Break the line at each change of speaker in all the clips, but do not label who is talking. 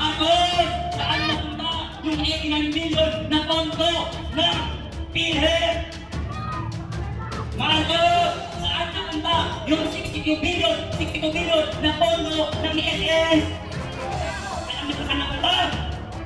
Bakit? Saan napunta yung 89 million na pondo ng PhilHealth? Bakit? Saan napunta yung 62 billion na pondo ng ESS? Alam niyo kung saan napunta?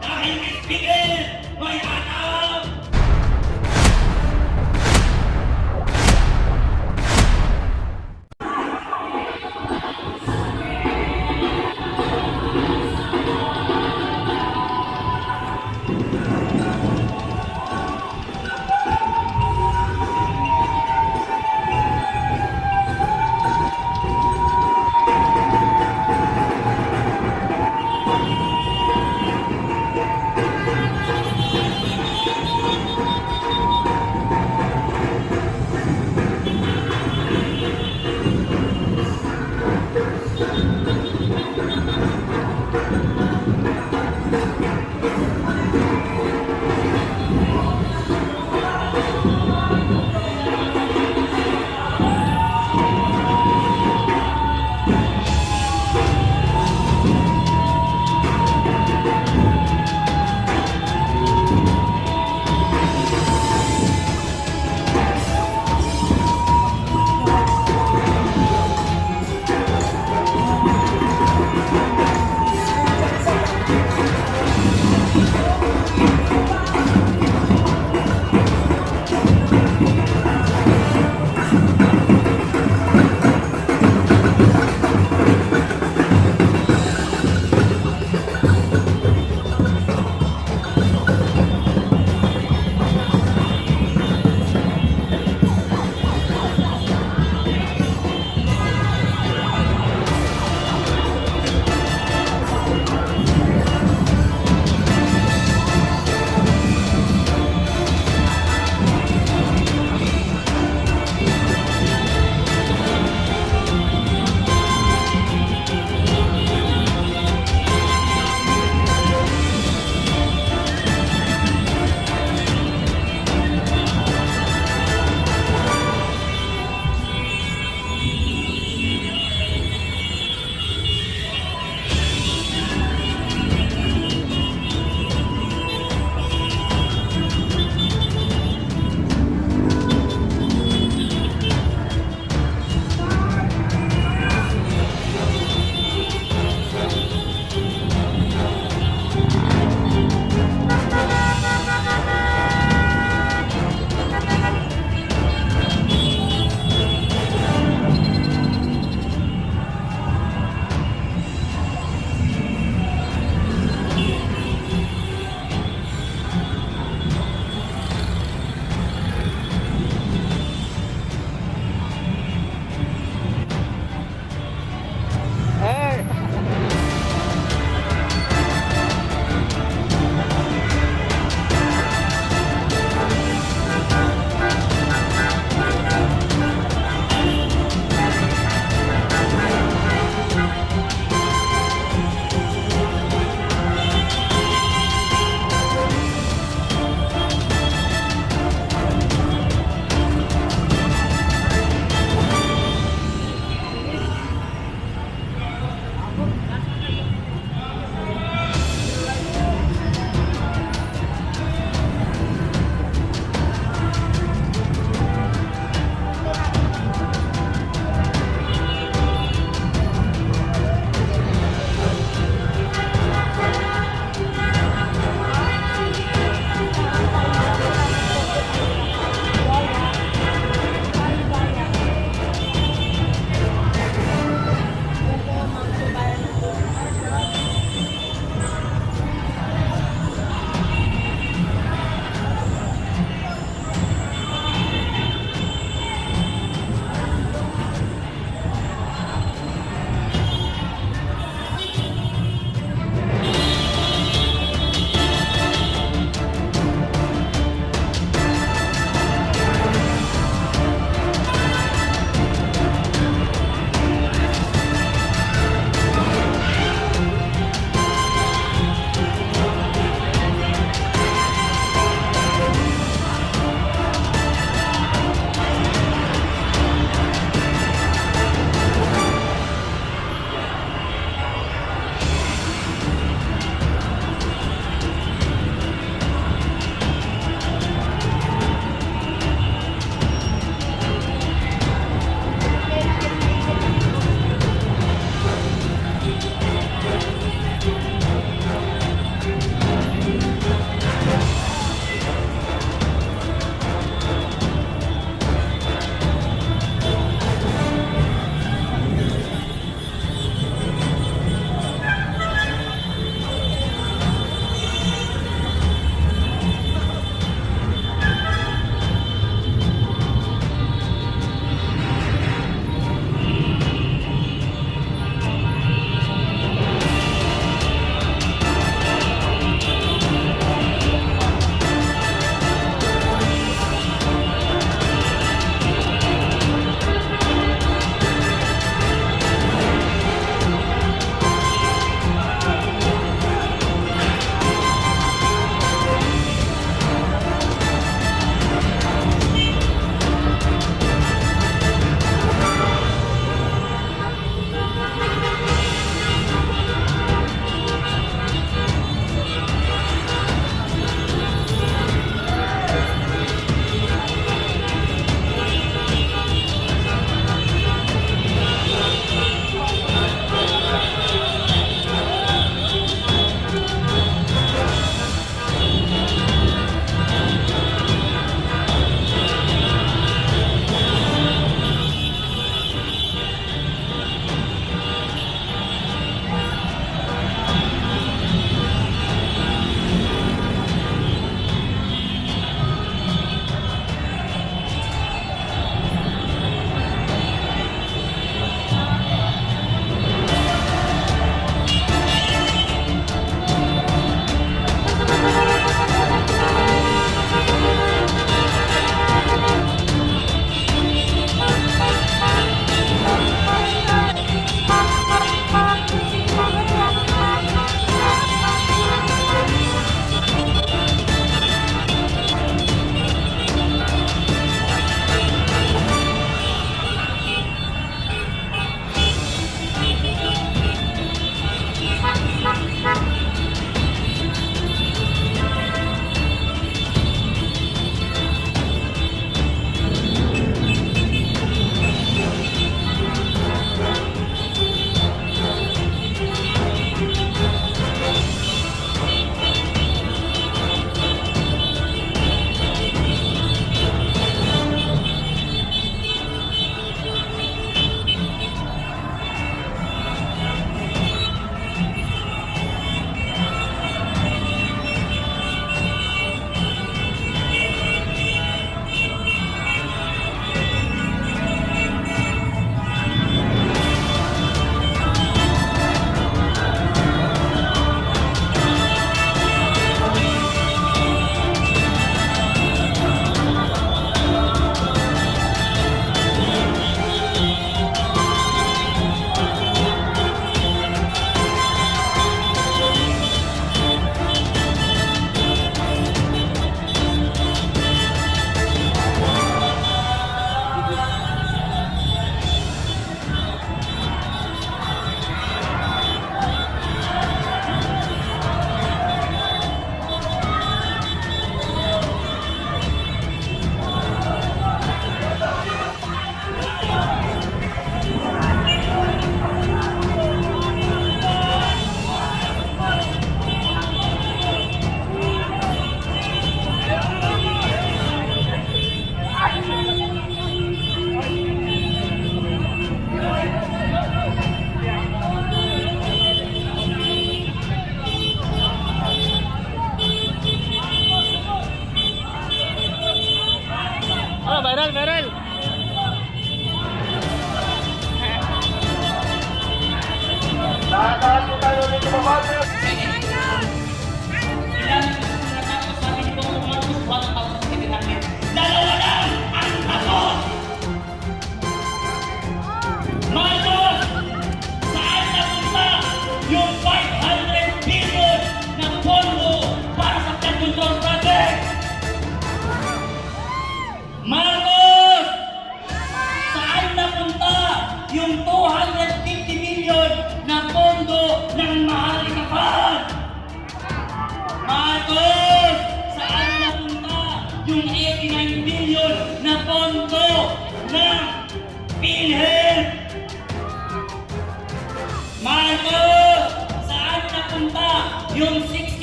Dahil may speaker, may atam!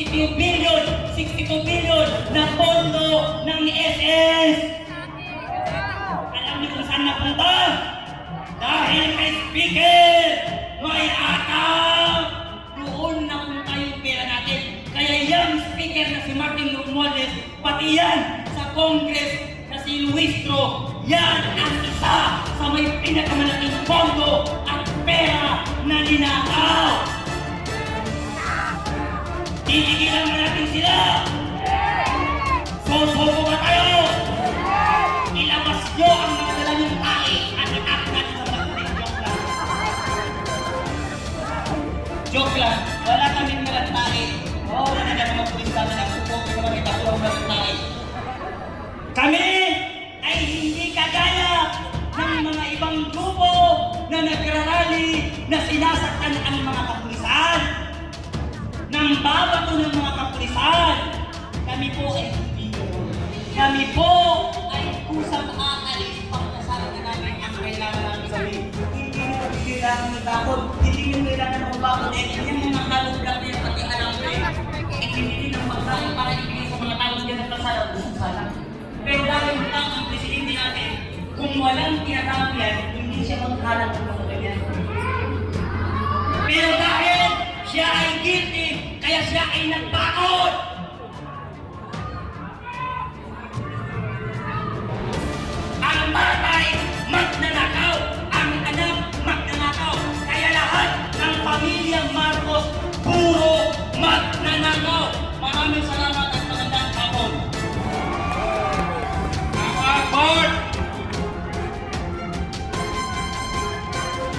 62 billion na pondo ng SS. Alam niyo kung saan napunta? Dahil kay Speaker, may atang! Doon napunta yung pera natin. Kaya yung Speaker na si Martin Romualdez, pati yan sa Congress na si Luis Tro, yan ang isa sa may pinakamalaking pondo at pera na ninakaw. Titigilan na natin sila! Susuko ba tayo? Ilabas nyo ang mga dala niyong tae at itaknan sa pagkuling joke lang. Joke lang, wala kaming walang tae. Oo, wala na mga pulis namin ang support ko naman kita kung walang tae. Kami ay hindi kagaya ng mga ibang grupo na nagrarally na sinasaktan ang mga kapulisan. Nang babato ng mga kapulisan, kami po ay hindi ganoon. Kami po ay kusang aalis pagkasama na namin ang kailangan namin sabihin. Hindi nyo kailangan ng takot, hindi nyo kailangan ng bakot, eh, hindi nyo mga takot lang yan, pati alam ko eh. Hindi ng magkakot para ibigay sa mga takot yan at pasalaw kung sana. Pero dahil lang ang presidente natin, kung walang tinatawag yan, hindi siya magkalat ng mga ganyan. Pero dahil siya ay guilty, kaya siya ay nagpakot! Ang tatay, magnanakaw! Ang anak, magnanakaw! Kaya lahat ng pamilya Marcos, puro magnanakaw! Maraming salamat at magandang hapon!
Akbar!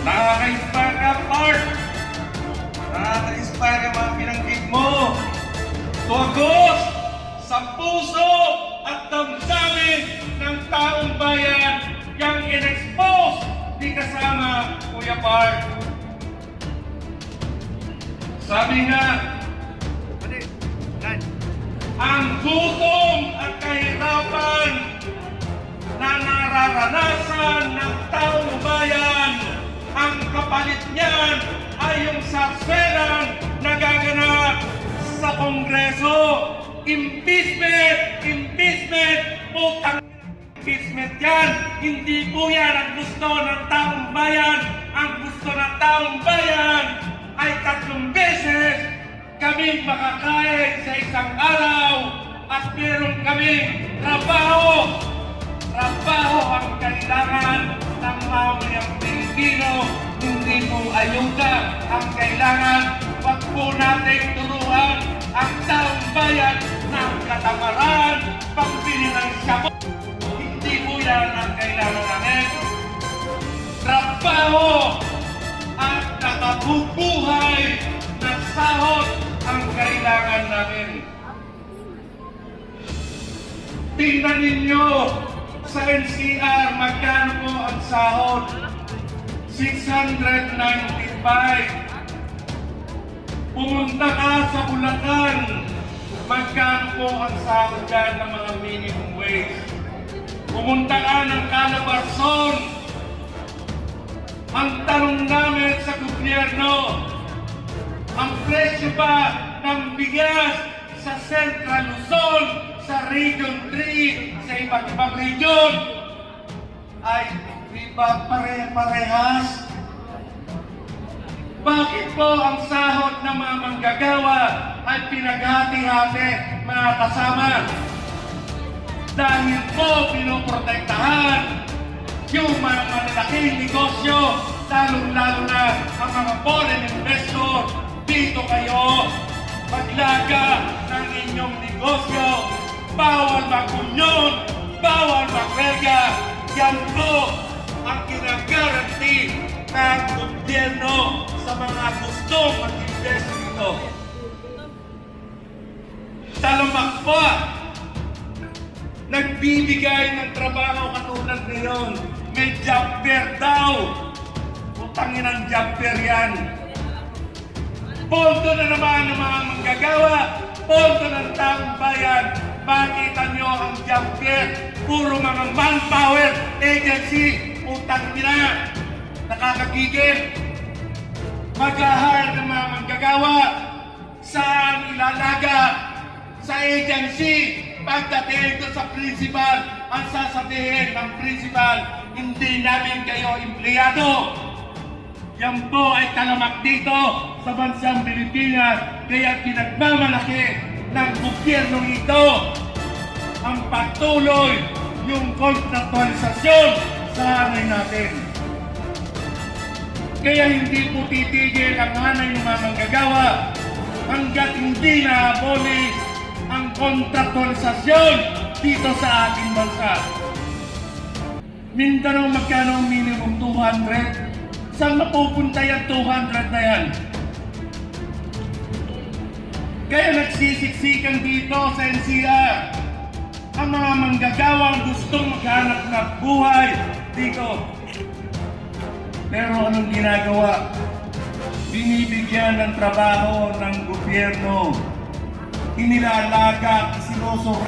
Nakaka-inspire ka, Bart! Nakaka-inspire ang mga pinanggit mo! Tuwagos sa puso at damdamin ng taong bayan yang in-expose di kasama Kuya Bart. Sabi nga, ang gutom at kahirapan na nararanasan ng taong bayan, ang kapalit niyan ay yung sarserang nagaganap sa Kongreso. Impeachment! Impeachment! Putang impeachment yan! Hindi po yan ang gusto ng taong bayan. Ang gusto ng taong bayan ay 3 beses kami makakain sa isang araw at meron kaming trabaho. Trabaho ang kailangan ng mamayang Pilipino, hindi po ayuda ang kailangan. Wag po natin turuan ang taong bayan ng katamaran, pambili ng sabon. Hindi po yan ang kailangan namin. Trabaho at nakabubuhay na sahod ang kailangan namin. Tingnan ninyo sa NCR, magkano po ang sahod? 695. Pumunta ka sa Bulacan, magkano po ang sahod dyan ng mga minimum wage? Pumunta ka ng Calabarzon, ang tanong namin sa gobyerno, ang presyo ba ng bigas sa Central Luzon, sa Region 3, sa iba't ibang region, ay di ba pare-parehas? Bakit po ang sahod ng mga manggagawa ay pinaghati-hati, mga kasama? Dahil po pinoprotektahan yung mga malalaking negosyo, lalong-lalo na ang mga foreign investor. Dito kayo maglaga ng inyong negosyo. Bawal mag-union, bawal mag-welga. Yan po ang kinagaranti ng gobyerno sa mga gustong mag-invest dito. Talamak po, nagbibigay ng trabaho katulad ngayon. May job fair daw. Utangin ang job fair yan. Pondo na naman ng mga manggagawa, pondo ng taong bayan. Makita nyo ang job fair, puro mga manpower agency, utang nila, nakakagigil. Mag-ahire ng mga manggagawa, Saan ilalaga? Sa agency. Pagdating doon sa principal, ang sasabihin ng principal, hindi namin kayo empleyado. Yan po ay talamak dito sa bansang Pilipinas. Kaya pinagmamalaki ng gobyernong ito ang patuloy yung kontraktualisasyon sa hanay natin. Kaya hindi po titigil ang hanay ng mga manggagawa hanggat hindi na-abolish ang kontraktualisasyon dito sa ating bansa. Mindanao, magkano ang minimum? 200? Saan mapupunta yung 200 na yan? Kaya nagsisiksikan dito sa NCR ang mga manggagawang gustong maghanap ng buhay dito. Pero anong ginagawa? Binibigyan ng trabaho ng gobyerno. Inilalaga, sinuso